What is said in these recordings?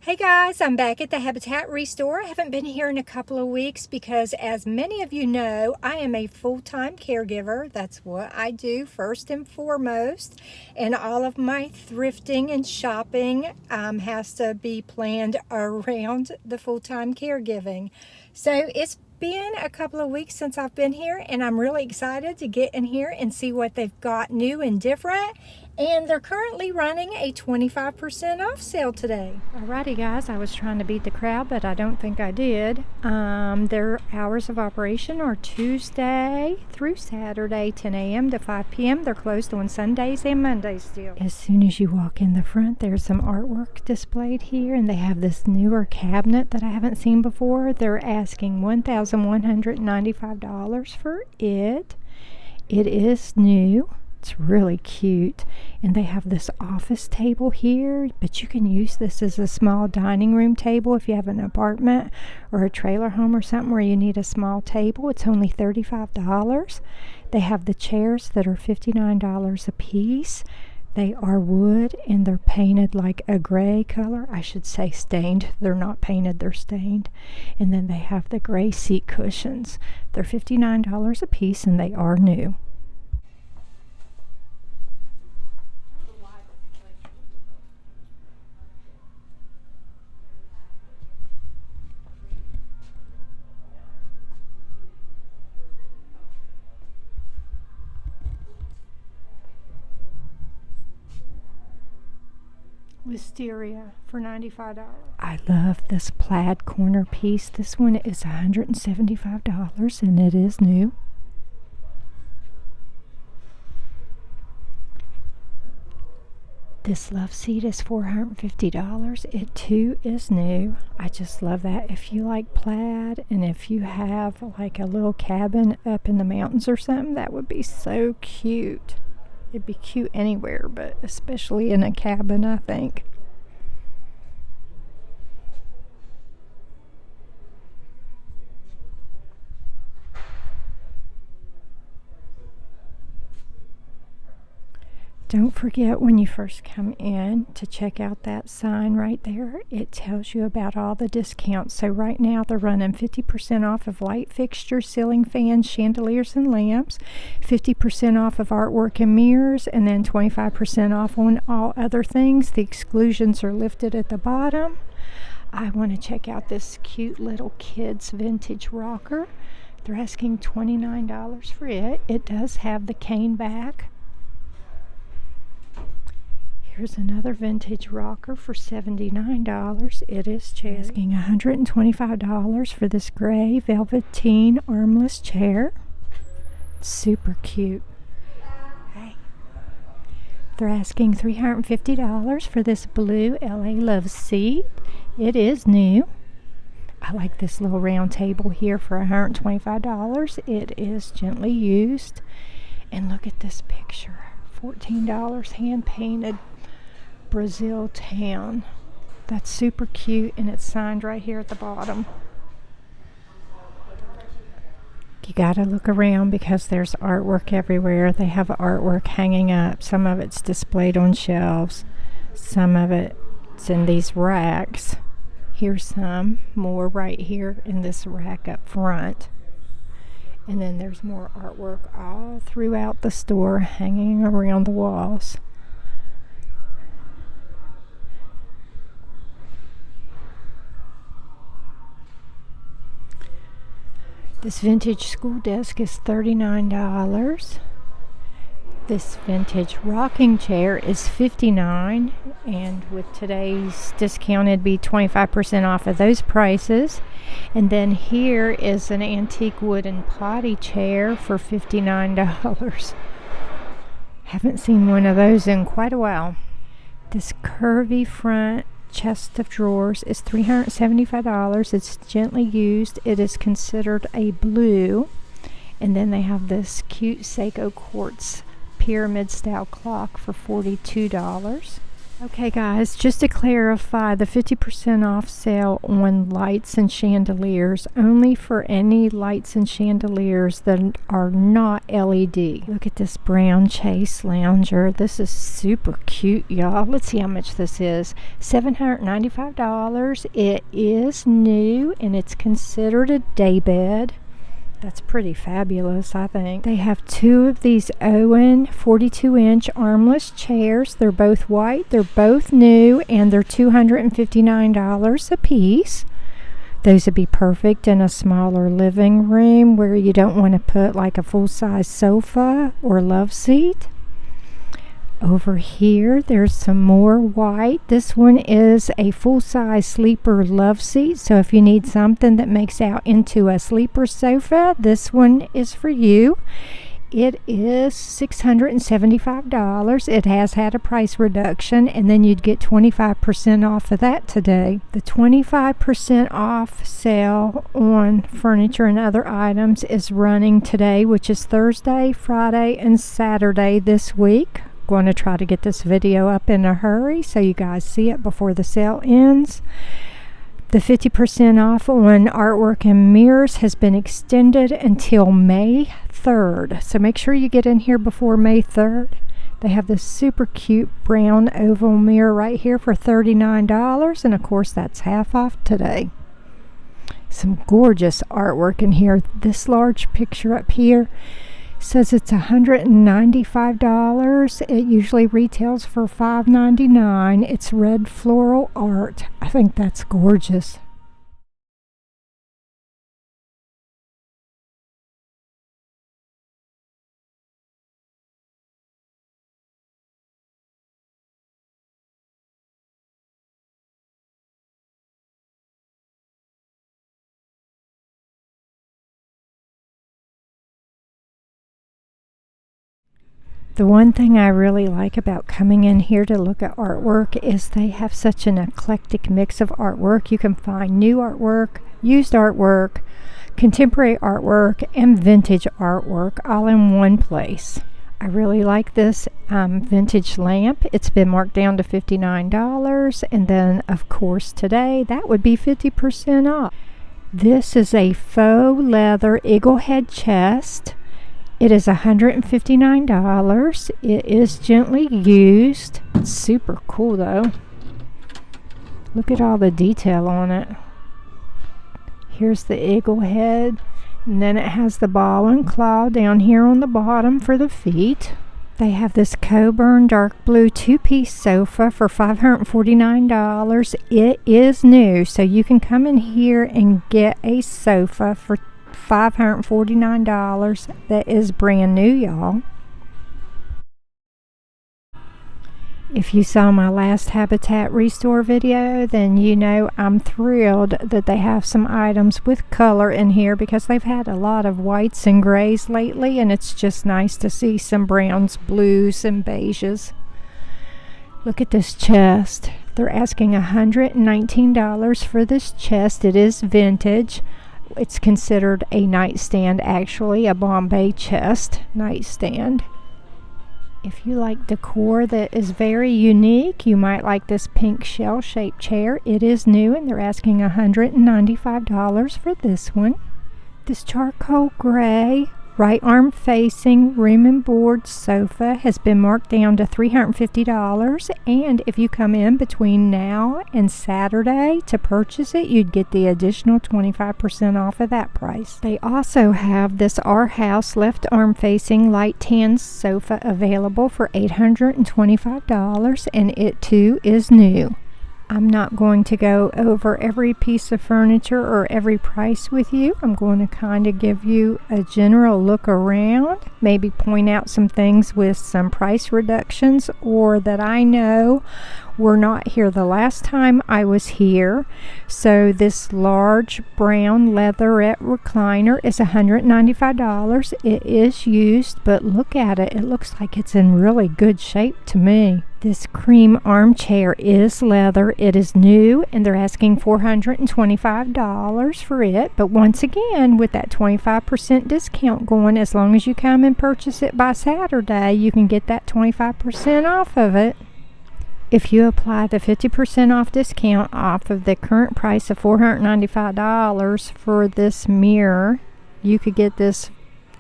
Hey guys, I'm back at the Habitat Restore. I haven't been here in a couple of weeks because, as many of you know, I am a full-time caregiver. That's what I do first and foremost. And all of my thrifting and shopping has to be planned around the full-time caregiving. So it's been a couple of weeks since I've been here, and I'm really excited to get in here and see what they've got new and different. And they're currently running a 25% off sale today. Alrighty guys, I was trying to beat the crowd, but I don't think I did. Their hours of operation are Tuesday through Saturday, 10 a.m. to 5 p.m. They're closed on Sundays and Mondays still. As soon as you walk in the front, there's some artwork displayed here, and they have this newer cabinet that I haven't seen before. They're asking $1,195 for it. It is new. It's really cute, and they have this office table here, but you can use this as a small dining room table if you have an apartment or a trailer home or something where you need a small table. It's only $35. They have the chairs that are $59 a piece. They are wood, and they're painted like a gray color. I should say stained. They're not painted, they're stained. And then they have the gray seat cushions. They're $59 a piece, and they are new. Wisteria for $95. I love this plaid corner piece. This one is $175, and it is new. This love seat is $450. It too is new. I just love that. If you like plaid, and if you have like a little cabin up in the mountains or something, that would be so cute. It'd be cute anywhere, but especially in a cabin, I think. Don't forget when you first come in to check out that sign right there. It tells you about all the discounts. So right now they're running 50% off of light fixtures, ceiling fans, chandeliers, and lamps, 50% off of artwork and mirrors, and then 25% off on all other things. The exclusions are lifted at the bottom. I want to check out this cute little kids vintage rocker. They're asking $29 for it. It does have the cane back. Here's another vintage rocker for $79. It is asking $125 for this gray velveteen armless chair. Super cute. Hey. They're asking $350 for this blue LA Love seat. It is new. I like this little round table here for $125. It is gently used. And look at this picture. $14 hand painted Brazil town. That's super cute, and it's signed right here at the bottom. You gotta look around because there's artwork everywhere. They have artwork hanging up. Some of it's displayed on shelves. Some of it's in these racks. Here's some more right here in this rack up front. And then there's more artwork all throughout the store hanging around the walls. This vintage school desk is $39. This vintage rocking chair is $59, and with today's discount it'd be 25% off of those prices. And then here is an antique wooden potty chair for $59. Haven't seen one of those in quite a while. This curvy front chest of drawers is $375. It's gently used. It is considered a blue. And then they have this cute Seiko quartz pyramid style clock for $42. Okay guys, just to clarify, the 50% off sale on lights and chandeliers only for any lights and chandeliers that are not LED. Look at this brown chase lounger. This is super cute, y'all. Let's see how much this is. $795. It is new and it's considered a day bed. That's pretty fabulous, I think. They have two of these Owen 42-inch armless chairs. They're both white, they're both new, and they're $259 a piece. Those would be perfect in a smaller living room where you don't want to put like a full-size sofa or love seat. Over here, there's some more white. This one is a full-size sleeper love seat. So if you need something that makes out into a sleeper sofa, this one is for you. It is $675. It has had a price reduction, and then you'd get 25% off of that today. The 25% off sale on furniture and other items is running today, which is Thursday, Friday, and Saturday this week. Going to try to get this video up in a hurry so you guys see it before the sale ends. The 50% off on artwork and mirrors has been extended until May 3rd. So make sure you get in here before May 3rd. They have this super cute brown oval mirror right here for $39, and of course that's half off today. Some gorgeous artwork in here. This large picture up here says it's $195. It usually retails for $5.99. It's red floral art. I think that's gorgeous. The one thing I really like about coming in here to look at artwork is they have such an eclectic mix of artwork. You can find new artwork, used artwork, contemporary artwork, and vintage artwork all in one place. I really like this vintage lamp. It's been marked down to $59, and then of course today that would be 50% off. This is a faux leather eagle head chest. It is $159. It is gently used. It's super cool though. Look at all the detail on it. Here's the eagle head, and then it has the ball and claw down here on the bottom for the feet. They have this Coburn dark blue two-piece sofa for $549. It is new, so you can come in here and get a sofa for $549 that is brand new, y'all. If you saw my last Habitat Restore video, then you know I'm thrilled that they have some items with color in here because they've had a lot of whites and grays lately, and it's just nice to see some browns, blues, and beiges. Look at this chest. They're asking $119 for this chest. It is vintage. It's considered a nightstand, actually, a Bombay chest nightstand. If you like decor that is very unique, you might like this pink shell-shaped chair. It is new, and they're asking $195 for this one. This charcoal gray right arm facing room and board sofa has been marked down to $350, and if you come in between now and Saturday to purchase it, you'd get the additional 25% off of that price. They also have this Our House left arm facing light tan sofa available for $825, and it too is new. I'm not going to go over every piece of furniture or every price with you. I'm going to kind of give you a general look around, maybe point out some things with some price reductions or that I know were not here the last time I was here. So this large brown leatherette recliner is $195. It is used, but look at it. It looks like it's in really good shape to me. This cream armchair is leather. It is new, and they're asking $425 for it. But once again, with that 25% discount going, as long as you come and purchase it by Saturday, you can get that 25% off of it. If you apply the 50% off discount off of the current price of $495 for this mirror, you could get this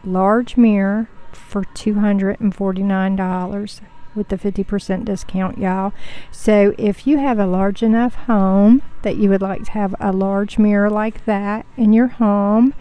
large mirror for $249 with the 50% discount, y'all. So if you have a large enough home that you would like to have a large mirror like that in your home,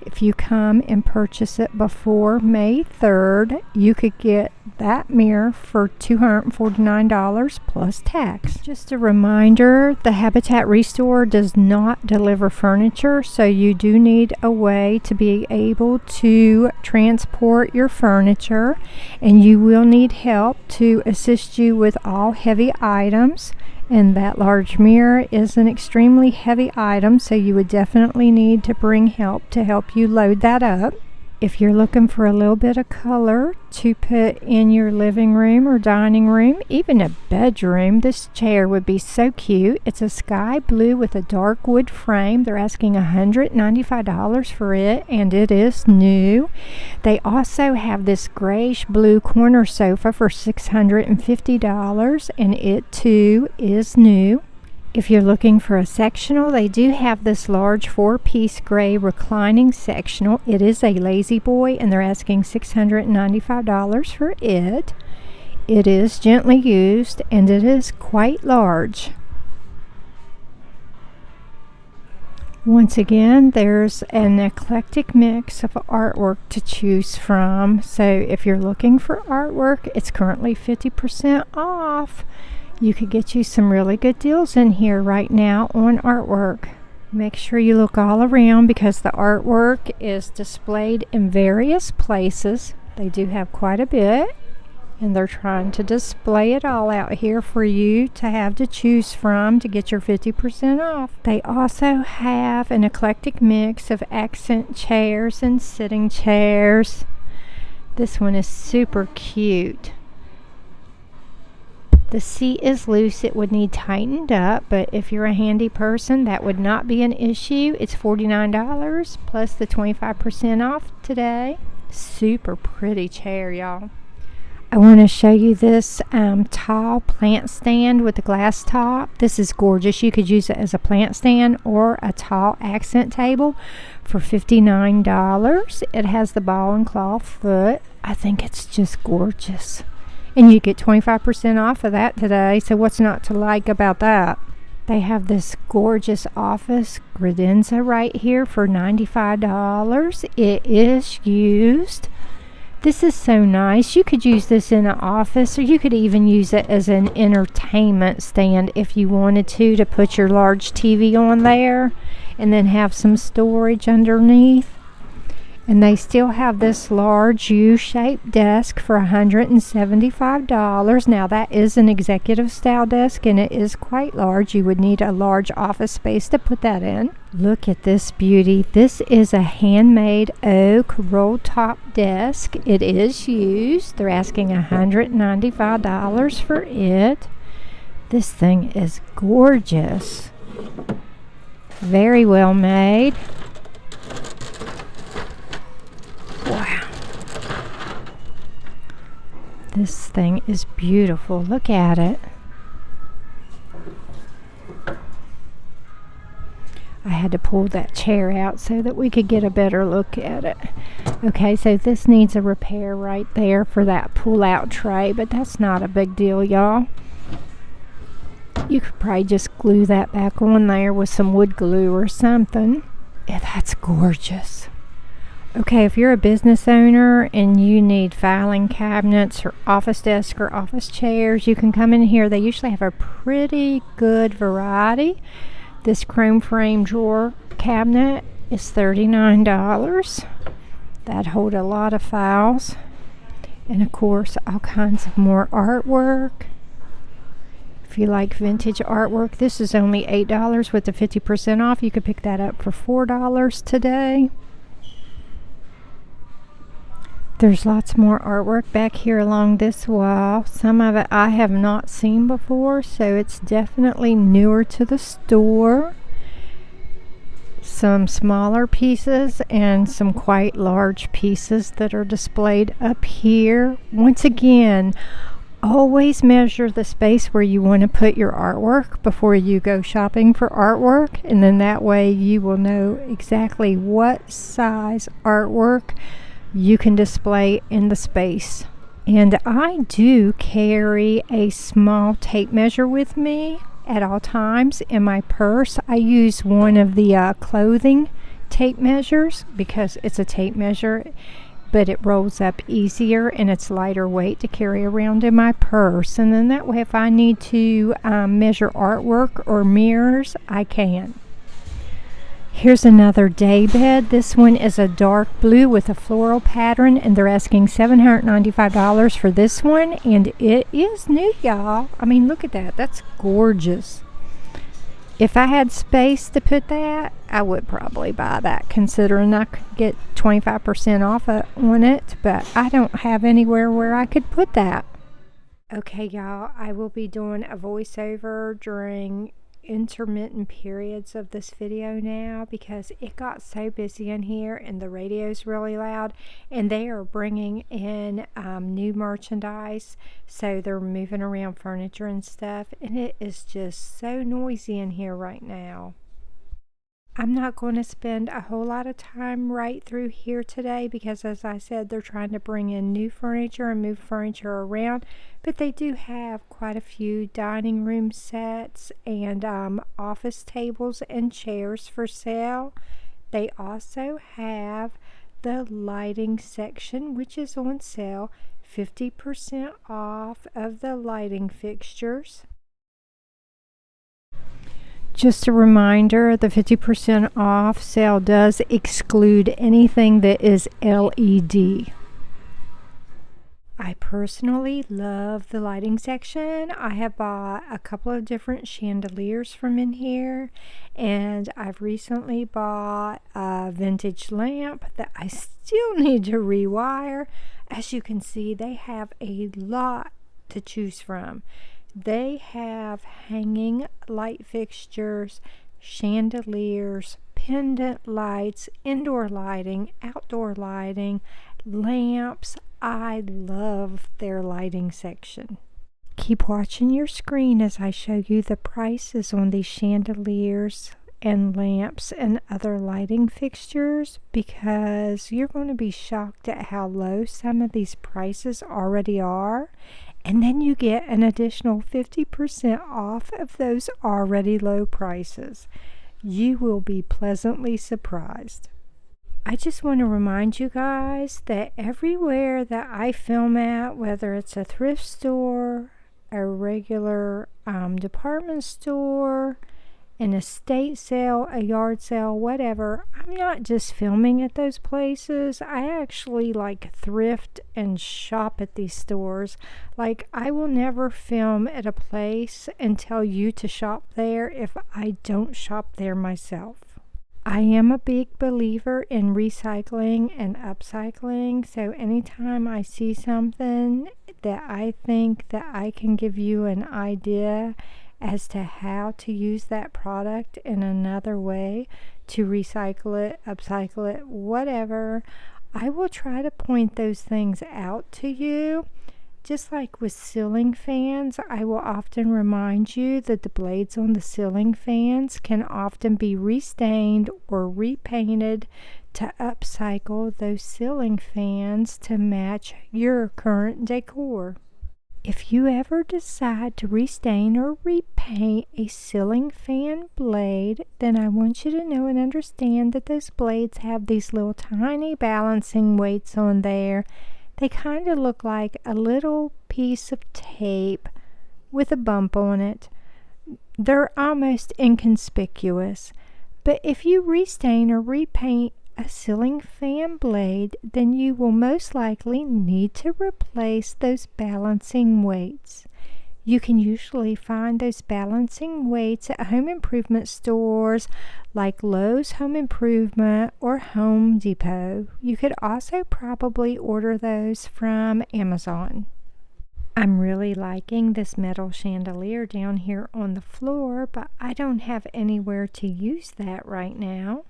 if you come and purchase it before May 3rd, you could get that mirror for $249 plus tax. Just a reminder, the Habitat Restore does not deliver furniture, so you do need a way to be able to transport your furniture, and you will need help to assist you with all heavy items. And that large mirror is an extremely heavy item, so you would definitely need to bring help to help you load that up. If you're looking for a little bit of color to put in your living room or dining room, even a bedroom, this chair would be so cute. It's a sky blue with a dark wood frame. They're asking $195 for it, and it is new. They also have this grayish blue corner sofa for $650, and it too is new. If you're looking for a sectional, they do have this large 4-piece gray reclining sectional. It is a lazy boy, and they're asking $695 for it. It is gently used, and it is quite large. Once again, there's an eclectic mix of artwork to choose from. So if you're looking for artwork, it's currently 50% off. You could get you some really good deals in here right now on artwork. Make sure you look all around because the artwork is displayed in various places. They do have quite a bit, and they're trying to display it all out here for you to have to choose from to get your 50% off. They also have an eclectic mix of accent chairs and sitting chairs. This one is super cute. The seat is loose. It would need tightened up, but if you're a handy person, that would not be an issue. It's $49 plus the 25% off today. Super pretty chair, y'all. I want to show you this tall plant stand with the glass top. This is gorgeous. You could use it as a plant stand or a tall accent table for $59. It has the ball and claw foot. I think it's just gorgeous. And you get 25% off of that today, so what's not to like about that? They have this gorgeous office credenza right here for $95. It is used. This is so nice. You could use this in an office, or you could even use it as an entertainment stand if you wanted to put your large TV on there and then have some storage underneath. And they still have this large U-shaped desk for $175. Now that is an executive style desk, and it is quite large. You would need a large office space to put that in. Look at this beauty. This is a handmade oak roll top desk. It is used. They're asking $195 for it. This thing is gorgeous. Very well made. Wow. This thing is beautiful. Look at it. I had to pull that chair out so that we could get a better look at it. Okay, so this needs a repair right there for that pull-out tray, but that's not a big deal, y'all. You could probably just glue that back on there with some wood glue or something. Yeah, that's gorgeous. Okay, if you're a business owner and you need filing cabinets or office desks or office chairs, you can come in here. They usually have a pretty good variety. This chrome frame drawer cabinet is $39. That'd hold a lot of files. And of course, all kinds of more artwork. If you like vintage artwork, this is only $8 with the 50% off. You could pick that up for $4 today. There's lots more artwork back here along this wall. Some of it I have not seen before, so it's definitely newer to the store. Some smaller pieces and some quite large pieces that are displayed up here. Once again, Always measure the space where you want to put your artwork before you go shopping for artwork, and then that way you will know exactly what size artwork you can display in the space. And I do carry a small tape measure with me at all times in my purse. I use one of the clothing tape measures because it's a tape measure, but it rolls up easier and it's lighter weight to carry around in my purse. And then that way, if I need to measure artwork or mirrors, I can. Here's another day bed. This one is a dark blue with a floral pattern, and they're asking $795 for this one, and it is new, y'all. I mean, look at that. That's gorgeous. If I had space to put that, I would probably buy that, considering I could get 25% off on it, but I don't have anywhere where I could put that. Okay, y'all, I will be doing a voiceover during intermittent periods of this video now because it got so busy in here and the radio's really loud, and they are bringing in new merchandise, so they're moving around furniture and stuff, and it is just so noisy in here right now. I'm not going to spend a whole lot of time right through here today because, as I said, they're trying to bring in new furniture and move furniture around, but they do have quite a few dining room sets and office tables and chairs for sale. They also have the lighting section, which is on sale, 50% off of the lighting fixtures. Just a reminder, the 50% off sale does exclude anything that is LED. I personally love the lighting section. I have bought a couple of different chandeliers from in here, and I've recently bought a vintage lamp that I still need to rewire. As you can see, they have a lot to choose from. They have hanging light fixtures, chandeliers, pendant lights, indoor lighting, outdoor lighting, lamps. I love their lighting section. Keep watching your screen as I show you the prices on these chandeliers and lamps and other lighting fixtures, because you're going to be shocked at how low some of these prices already are. And then you get an additional 50% off of those already low prices. You will be pleasantly surprised. I just want to remind you guys that everywhere that I film at, whether it's a thrift store, a regular department store, an estate sale, a yard sale, whatever, I'm not just filming at those places. I actually thrift and shop at these stores. I will never film at a place and tell you to shop there if I don't shop there myself. I am a big believer in recycling and upcycling, so anytime I see something that I think that I can give you an idea as to how to use that product in another way to recycle it, upcycle it, whatever, I will try to point those things out to you. Just like with ceiling fans, I will often remind you that the blades on the ceiling fans can often be restained or repainted to upcycle those ceiling fans to match your current decor. If you ever decide to restain or repaint a ceiling fan blade, then I want you to know and understand that those blades have these little tiny balancing weights on there. They kind of look like a little piece of tape with a bump on it. They're almost inconspicuous. But if you restain or repaint a ceiling fan blade, then you will most likely need to replace those balancing weights. You can usually find those balancing weights at home improvement stores like Lowe's Home Improvement or Home Depot. You could also probably order those from Amazon. I'm really liking this metal chandelier down here on the floor, but I don't have anywhere to use that right now.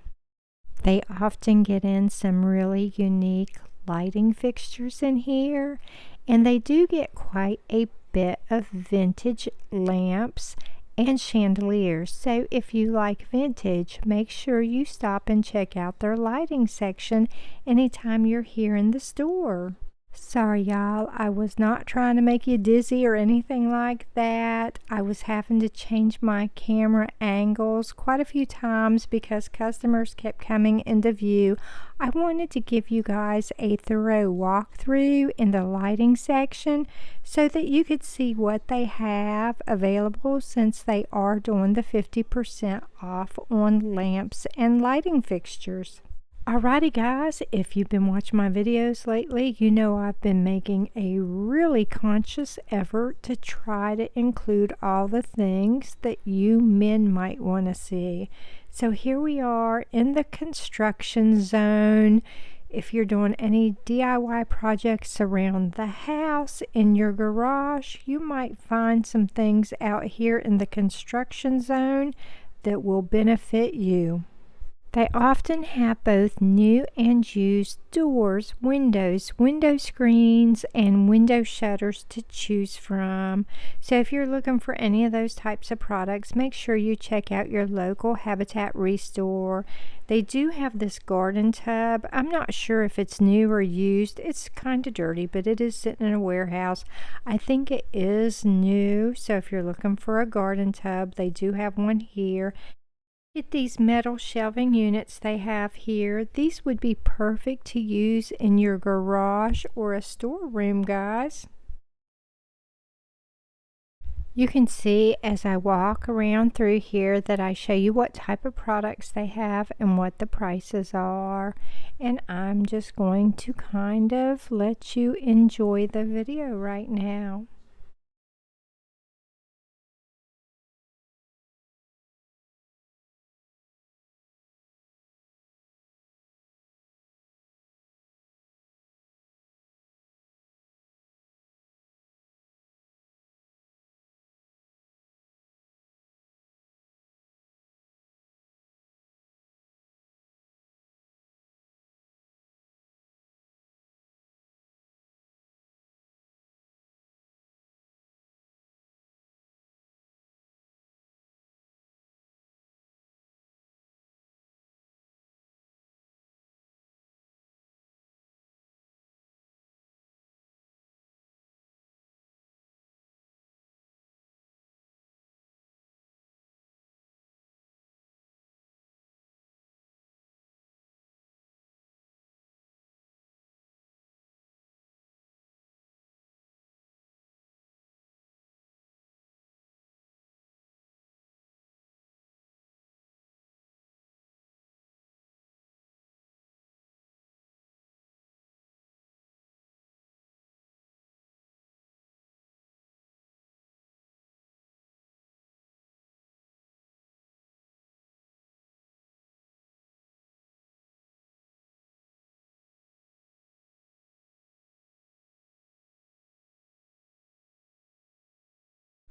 They often get in some really unique lighting fixtures in here, And they do get quite a bit of vintage lamps and chandeliers. So if you like vintage, make sure you stop and check out their lighting section anytime you're here in the store. Sorry, y'all, I was not trying to make you dizzy or anything like that. I was having to change my camera angles quite a few times because customers kept coming into view. I wanted to give you guys a thorough walkthrough in the lighting section so that you could see what they have available, since they are doing the 50% off on lamps and lighting fixtures. Alrighty guys, if you've been watching my videos lately, you know I've been making a really conscious effort to try to include all the things that you men might want to see. So here we are in the construction zone. If you're doing any DIY projects around the house, in your garage, you might find some things out here in the construction zone that will benefit you. They often have both new and used doors, windows, window screens, and window shutters to choose from. So if you're looking for any of those types of products, make sure you check out your local Habitat Restore. They do have this garden tub. I'm not sure if it's new or used. It's kind of dirty, but it is sitting in a warehouse. I think it is new. So if you're looking for a garden tub, they do have one here. At these metal shelving units they have here, these would be perfect to use in your garage or a storeroom, guys. You can see as I walk around through here that I show you what type of products they have and what the prices are. And I'm just going to kind of let you enjoy the video right now.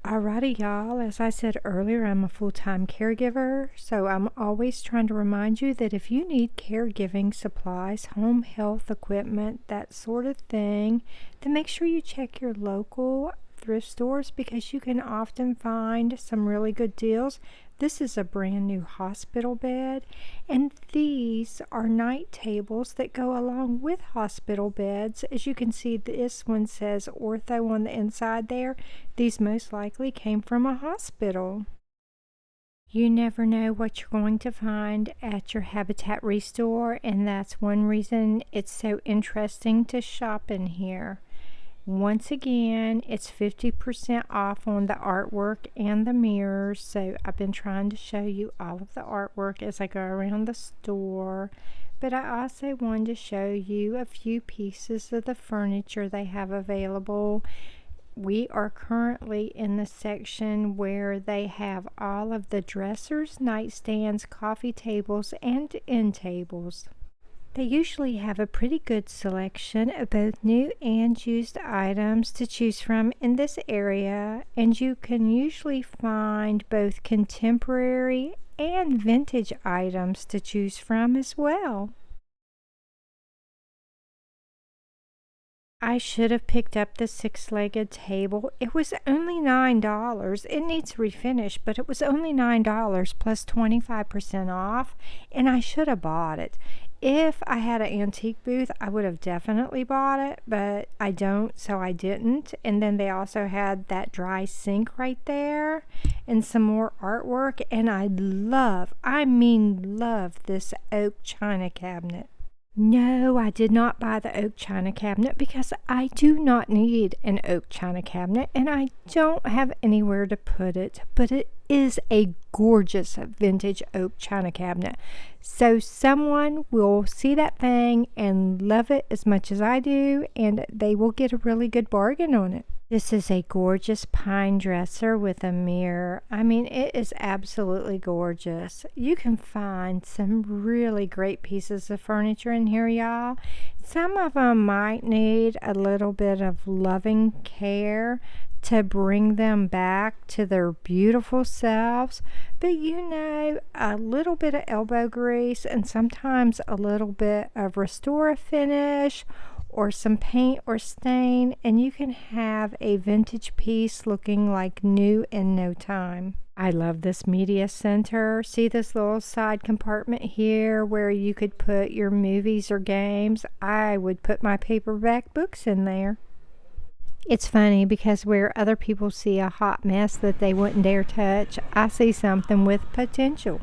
Alrighty, y'all. As I said earlier, I'm a full-time caregiver, so I'm always trying to remind you that if you need caregiving supplies, home health equipment, that sort of thing, then make sure you check your local thrift stores because you can often find some really good deals. This is a brand new hospital bed, and these are night tables that go along with hospital beds. As you can see, this one says ortho on the inside there. These most likely came from a hospital. You never know what you're going to find at your Habitat Restore, and that's one reason it's so interesting to shop in here. Once again, it's 50% off on the artwork and the mirrors, so I've been trying to show you all of the artwork as I go around the store, but I also wanted to show you a few pieces of the furniture they have available. We are currently in the section where they have all of the dressers, nightstands, coffee tables, and end tables. They usually have a pretty good selection of both new and used items to choose from in this area, and you can usually find both contemporary and vintage items to choose from as well. I should have picked up the six-legged table. It was only $9. It needs refinish, but it was only $9 plus 25% off, and I should have bought it. If I had an antique booth, I would have definitely bought it, but I don't, so I didn't. And then they also had that dry sink right there and some more artwork, and I mean love this oak china cabinet. No, I did not buy the oak china cabinet because I do not need an oak china cabinet and I don't have anywhere to put it, but it is a gorgeous vintage oak china cabinet. So someone will see that thing and love it as much as I do, and they will get a really good bargain on it. This is a gorgeous pine dresser with a mirror. I mean, it is absolutely gorgeous. You can find some really great pieces of furniture in here, y'all. Some of them might need a little bit of loving care to bring them back to their beautiful selves. But you know, a little bit of elbow grease and sometimes a little bit of Restore Finish or some paint or stain, and you can have a vintage piece looking like new in no time. I love this media center. See this little side compartment here where you could put your movies or games? I would put my paperback books in there. It's funny because where other people see a hot mess that they wouldn't dare touch, I see something with potential.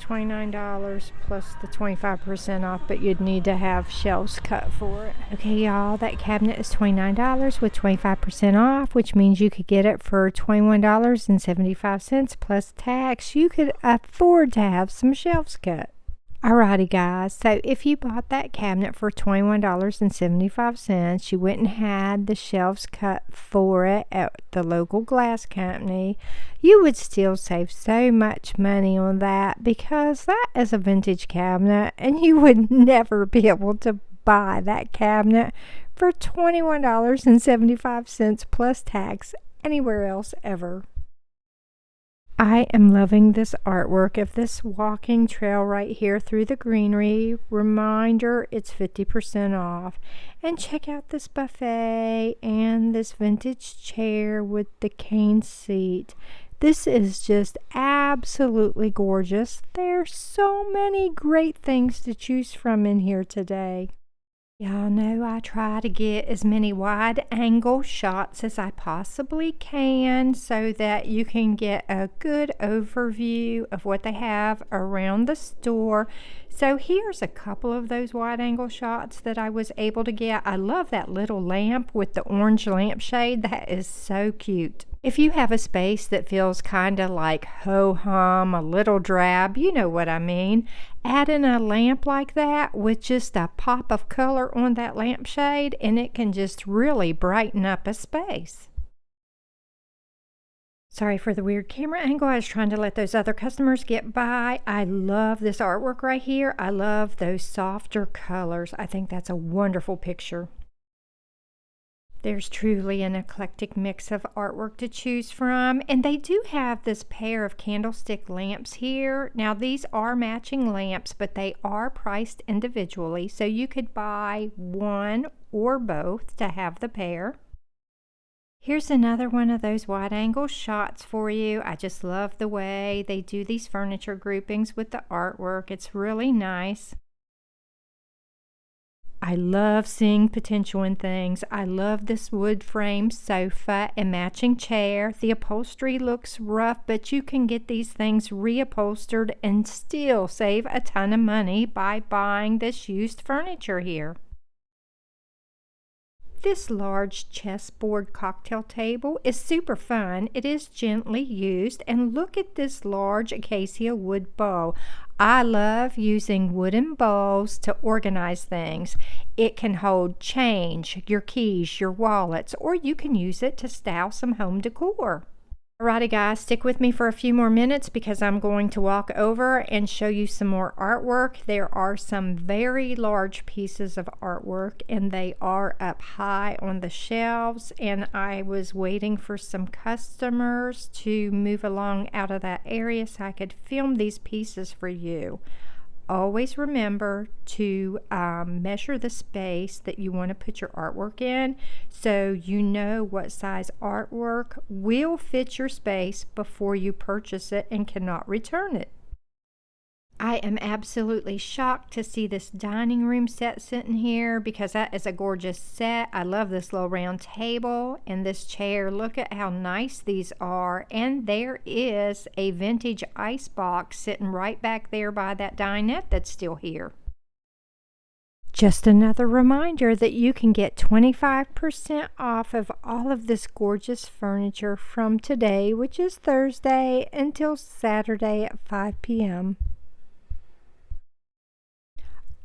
$29 plus the 25% off, but you'd need to have shelves cut for it. Okay, y'all, that cabinet is $29 with 25% off, which means you could get it for $21.75 plus tax. You could afford to have some shelves cut. Alrighty guys, so if you bought that cabinet for $21.75, you went and had the shelves cut for it at the local glass company, you would still save so much money on that because that is a vintage cabinet and you would never be able to buy that cabinet for $21.75 plus tax anywhere else ever. I am loving this artwork of this walking trail right here through the greenery. Reminder, it's 50% off. And check out this buffet and this vintage chair with the cane seat. This is just absolutely gorgeous. There's so many great things to choose from in here today. Y'all know I try to get as many wide angle shots as I possibly can so that you can get a good overview of what they have around the store. So here's a couple of those wide angle shots that I was able to get. I love that little lamp with the orange lampshade. That is so cute. If you have a space that feels kind of like ho-hum, a little drab, you know what I mean, add in a lamp like that with just a pop of color on that lampshade and it can just really brighten up a space. Sorry for the weird camera angle. I was trying to let those other customers get by. I love this artwork right here. I love those softer colors. I think that's a wonderful picture. There's truly an eclectic mix of artwork to choose from, and they do have this pair of candlestick lamps here. Now these are matching lamps, but they are priced individually, so you could buy one or both to have the pair. Here's another one of those wide angle shots for you. I just love the way they do these furniture groupings with the artwork. It's really nice. I love seeing potential in things. I love this wood frame sofa and matching chair. The upholstery looks rough, but you can get these things reupholstered and still save a ton of money by buying this used furniture here. This large chessboard cocktail table is super fun. It is gently used, and look at this large acacia wood bowl. I love using wooden bowls to organize things. It can hold change, your keys, your wallets, or you can use it to style some home decor. Alrighty guys, stick with me for a few more minutes because I'm going to walk over and show you some more artwork. There are some very large pieces of artwork and they are up high on the shelves, and I was waiting for some customers to move along out of that area so I could film these pieces for you. always remember to measure the space that you want to put your artwork in, so you know what size artwork will fit your space before you purchase it and cannot return it. I am absolutely shocked to see this dining room set sitting here because that is a gorgeous set. I love this little round table and this chair. Look at how nice these are. And there is a vintage ice box sitting right back there by that dinette that's still here. Just another reminder that you can get 25% off of all of this gorgeous furniture from today, which is Thursday, until Saturday at 5 p.m.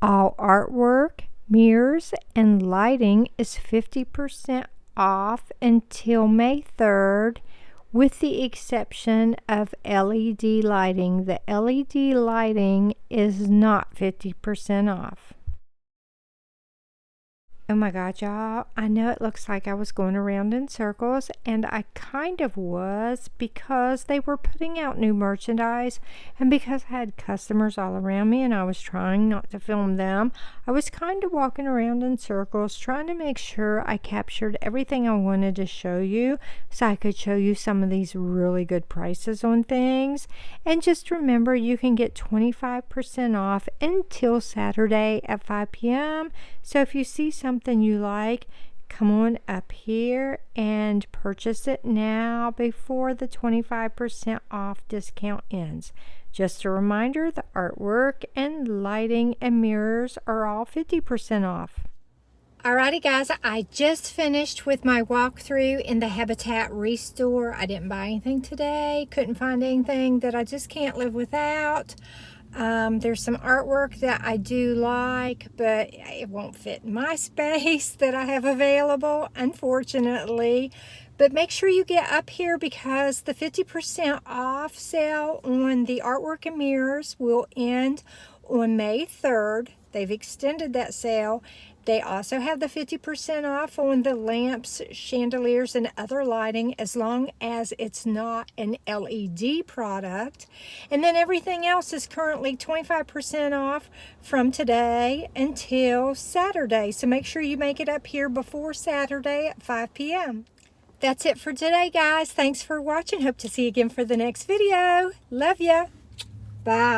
All artwork, mirrors, and lighting is 50% off until May 3rd, with the exception of LED lighting. The LED lighting is not 50% off. Oh my God, y'all, I know it looks like I was going around in circles, and I kind of was, because they were putting out new merchandise, and because I had customers all around me and I was trying not to film them, I was kind of walking around in circles trying to make sure I captured everything I wanted to show you, so I could show you some of these really good prices on things. And just remember, you can get 25% off until Saturday at 5 p.m. So if you see something you like, come on up here and purchase it now before the 25% off discount ends. Just a reminder, the artwork and lighting and mirrors are all 50% off. Alrighty guys, I just finished with my walkthrough in the Habitat Restore. I didn't buy anything today, couldn't find anything that I just can't live without. There's some artwork that I do like, but it won't fit in my space that I have available, unfortunately. But make sure you get up here, because the 50% off sale on the artwork and mirrors will end on May 3rd. They've extended that sale. They also have the 50% off on the lamps, chandeliers, and other lighting, as long as it's not an LED product. And then everything else is currently 25% off from today until Saturday. So make sure you make it up here before Saturday at 5 p.m. That's it for today, guys. Thanks for watching. Hope to see you again for the next video. Love ya. Bye.